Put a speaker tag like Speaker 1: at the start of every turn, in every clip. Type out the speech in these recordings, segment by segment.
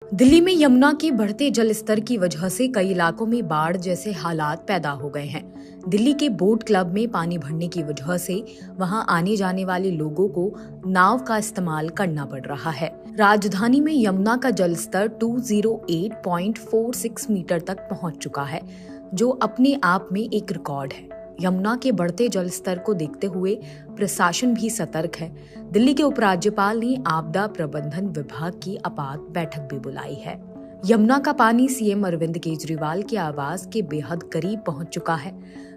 Speaker 1: दिल्ली में यमुना के बढ़ते जल स्तर की वजह से कई इलाकों में बाढ़ जैसे हालात पैदा हो गए हैं। दिल्ली के बोट क्लब में पानी भरने की वजह से वहां आने जाने वाले लोगों को नाव का इस्तेमाल करना पड़ रहा है। राजधानी में यमुना का जल स्तर 208.46 मीटर तक पहुंच चुका है, जो अपने आप में एक रिकॉर्ड है। यमुना के बढ़ते जल स्तर को देखते हुए प्रशासन भी सतर्क है। दिल्ली के उपराज्यपाल ने आपदा प्रबंधन विभाग की आपात बैठक भी बुलाई है। यमुना का पानी सीएम अरविंद केजरीवाल के आवास के बेहद करीब पहुंच चुका है।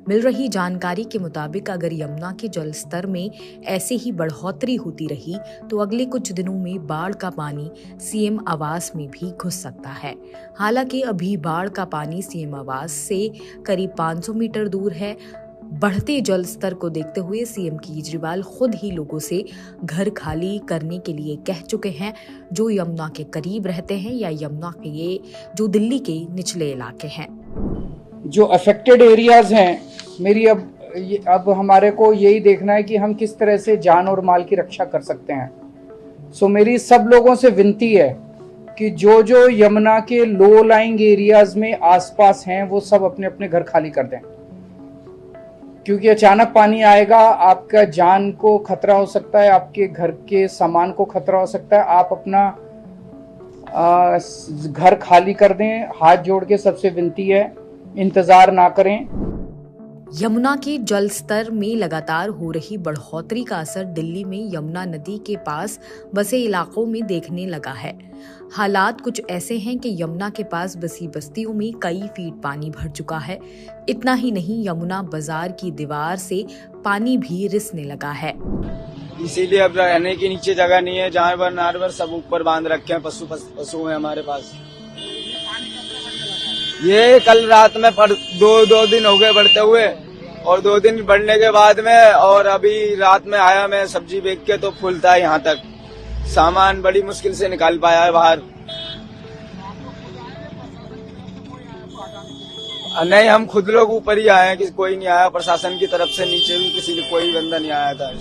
Speaker 1: मिल रही जानकारी के मुताबिक अगर यमुना के जल स्तर में ऐसे ही बढ़ोतरी होती रही तो अगले कुछ दिनों में बाढ़ का पानी सीएम आवास में भी घुस सकता है। हालांकि अभी बाढ़ का पानी सीएम आवास से करीब 500 मीटर दूर है। बढ़ते जल स्तर को देखते हुए सीएम केजरीवाल खुद ही लोगों से घर खाली करने के लिए कह चुके हैं, जो यमुना के करीब रहते हैं या यमुना के जो दिल्ली के निचले इलाके हैं।
Speaker 2: जो अफेक्टेड एरियाज हैं, मेरी अब हमारे को यही देखना है कि हम किस तरह से जान और माल की रक्षा कर सकते हैं। मेरी सब लोगों से विनती है कि जो जो यमुना के लो लाइंग एरियाज में आसपास हैं वो सब अपने अपने घर खाली कर दें, क्योंकि अचानक पानी आएगा, आपका जान को खतरा हो सकता है, आपके घर के सामान को खतरा हो सकता है। आप अपना घर खाली कर दें। हाथ जोड़ के सबसे विनती है, इंतजार ना करें।
Speaker 1: यमुना के जल स्तर में लगातार हो रही बढ़ोतरी का असर दिल्ली में यमुना नदी के पास बसे इलाकों में देखने लगा है। हालात कुछ ऐसे हैं कि यमुना के पास बसी बस्तियों में कई फीट पानी भर चुका है। इतना ही नहीं, यमुना बाजार की दीवार से पानी भी रिसने लगा है।
Speaker 3: इसीलिए अब रहने की नीचे जगह नहीं है। जानवर सब ऊपर बांध रखे हैं। पशु हैं हमारे पास। ये कल रात में दो दिन हो गए बढ़ते हुए, और 2 दिन बढ़ने के बाद में, और अभी रात में आया मैं सब्जी बेच के, तो फुल था यहाँ तक। सामान बड़ी मुश्किल से निकाल पाया है बाहर। नहीं, हम खुद लोग ऊपर ही आए हैं, कि कोई नहीं आया प्रशासन की तरफ से। नीचे भी कोई बंदा नहीं आया था।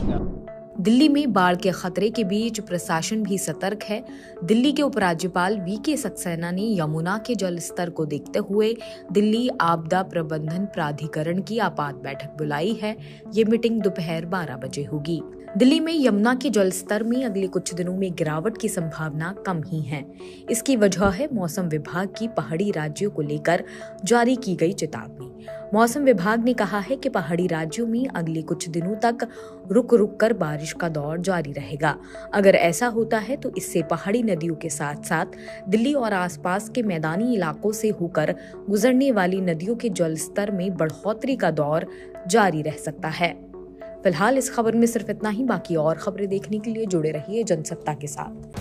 Speaker 1: दिल्ली में बाढ़ के खतरे के बीच प्रशासन भी सतर्क है। दिल्ली के उपराज्यपाल वीके सक्सेना ने यमुना के जल स्तर को देखते हुए दिल्ली आपदा प्रबंधन प्राधिकरण की आपात बैठक बुलाई है। ये मीटिंग दोपहर 12 बजे होगी। दिल्ली में यमुना के जल स्तर में अगले कुछ दिनों में गिरावट की संभावना कम ही है। इसकी वजह है मौसम विभाग की पहाड़ी राज्यों को लेकर जारी की गई चेतावनी। मौसम विभाग ने कहा है कि पहाड़ी राज्यों में अगले कुछ दिनों तक रुक रुक कर बारिश का दौर जारी रहेगा। अगर ऐसा होता है तो इससे पहाड़ी नदियों के साथ साथ दिल्ली और आसपास के मैदानी इलाकों से होकर गुजरने वाली नदियों के जल स्तर में बढ़ोतरी का दौर जारी रह सकता है। फिलहाल इस खबर में सिर्फ इतना ही। बाकी और खबरें देखने के लिए जुड़े रहिए जनसत्ता के साथ।